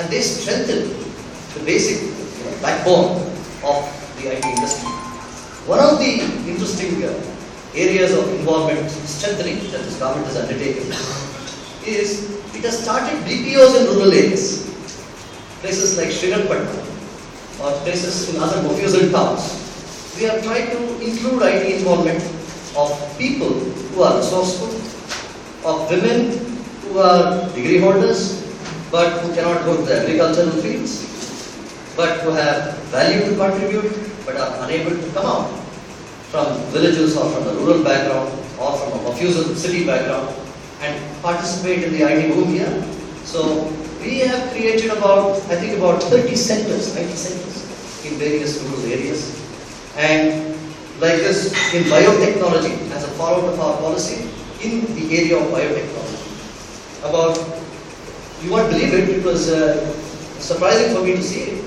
and they strengthen the basic backbone of the IT industry. One of the interesting areas of involvement strengthening that this government has undertaken is it has started BPOs in rural areas, places like Srirangpatna or places in other mofusal towns. We have tried to include IT involvement of people who are resourceful, of women who are degree holders but who cannot go to the agricultural fields, but who have value to contribute but are unable to come out from villages or from the rural background or from a mofusal city background and participate in the IT boom here. So we have created about 30 centers, IT centers in various rural areas. And like this in biotechnology, as a follow-up of our policy in the area of biotechnology. You won't believe it, it was surprising for me to see it.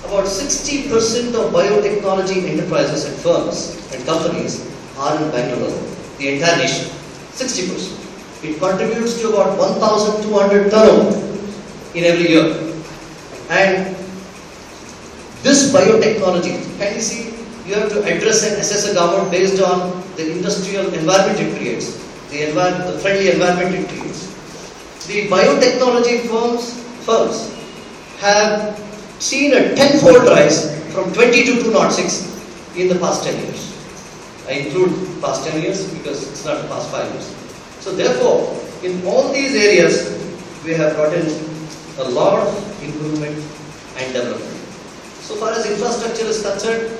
About 60% of biotechnology enterprises and firms and companies are in Bangalore, the entire nation. 60%. It contributes to about 1,200 turnover in every year. And this biotechnology, can you see, you have to address and assess a government based on the industrial environment it creates, the friendly environment it creates. The biotechnology firms have seen a tenfold rise from 22 to 206 in the past 10 years. I include past 10 years because it's not the past 5 years. So therefore, in all these areas, we have brought in a lot of improvement and development. So far as infrastructure is concerned,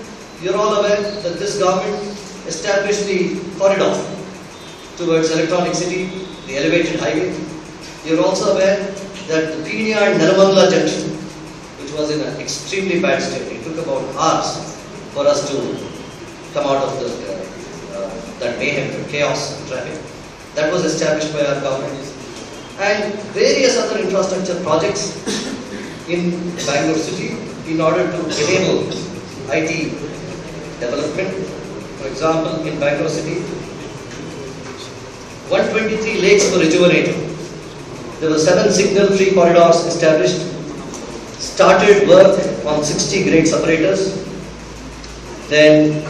you're all aware that this government established the corridor towards Electronic City, the elevated highway. You're also aware that the Peenya and Nelamangala junction, which was in an extremely bad state, it took about hours for us to come out of that mayhem and chaos and traffic. That was established by our government. And various other infrastructure projects in Bangalore city in order to enable IT development. For example, in Bangalore city, 123 lakes were rejuvenated. There were 7 signal-free corridors established. Started work on 60 grade separators. Then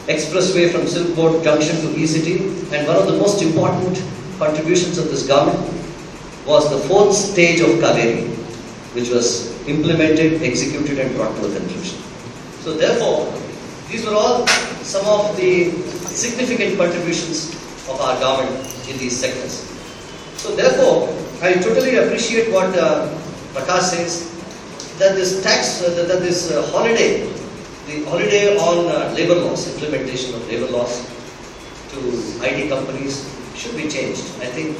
expressway from Silk Board Junction to E-City. And one of the most important contributions of this government was the 4th stage of Kaveri, which was implemented, executed and brought to a conclusion. So therefore, these were all some of the significant contributions of our government in these sectors. So therefore, I totally appreciate what Prakash says, that this holiday, the holiday on labor laws, implementation of labor laws to IT companies should be changed. I think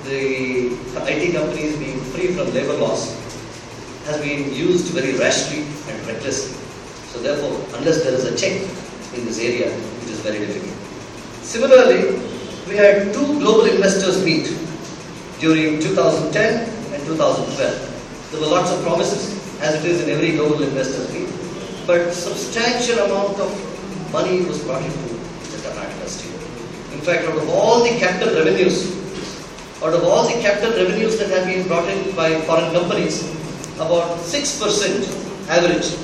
the IT companies being free from labor laws has been used very rashly and recklessly. So therefore, unless there is a check in this area, it is very difficult. Similarly, we had 2 global investors meet during 2010 and 2012. There were lots of promises, as it is in every global investors meet, but substantial amount of money was brought into the Karnataka state. In fact, out of all the capital revenues that have been brought in by foreign companies, about 6% average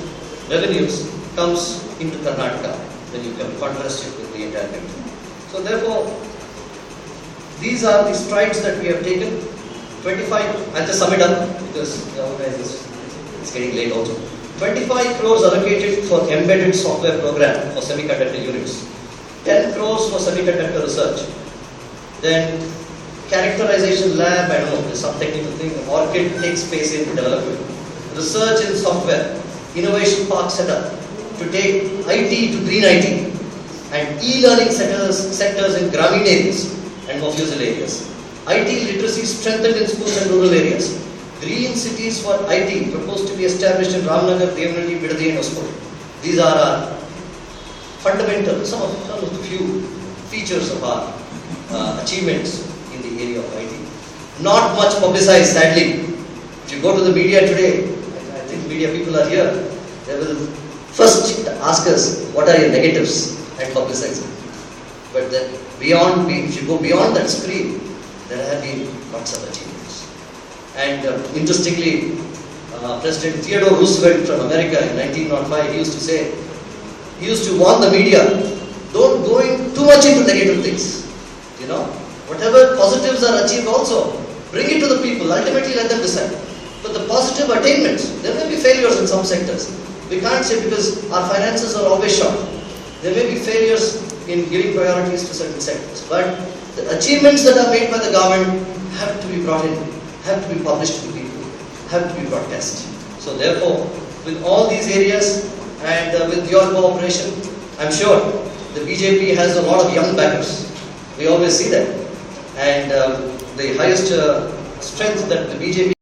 revenues comes into Karnataka when you contrast it with the entire country. So therefore, these are the strides that we have taken. 25, I'll just sum it up because it's getting late also. 25 crores allocated for embedded software program for semiconductor units. 10 crores for semiconductor research. Then characterization lab, I don't know, there's some technical thing. ORCID takes space in development. Research in software. Innovation park set up to take IT to green IT. And e-learning centers in Grameen areas and mofusal areas. IT literacy strengthened in schools and rural areas. Green cities for IT proposed to be established in Ramnagar, Devnalli, Bidadi and Ospur. These are our fundamental, some of the few features of our achievements in the area of IT. Not much publicized, sadly. If you go to the media today, I think media people are here, they will first ask us, what are your negatives, and publicize it. But then if you go beyond that screen, there have been lots of achievements. And interestingly, President Theodore Roosevelt from America in 1905, he used to warn the media, don't go in too much into negative things. You know, whatever positives are achieved also, bring it to the people, ultimately let them decide. But the positive attainments, there may be failures in some sectors. We can't say because our finances are always short. There may be failures in giving priorities to certain sectors. But the achievements that are made by the government have to be brought in, have to be published to the people, have to be broadcast. So therefore, with all these areas and with your cooperation, I'm sure the BJP has a lot of young backers. We always see that. And the highest strength that the BJP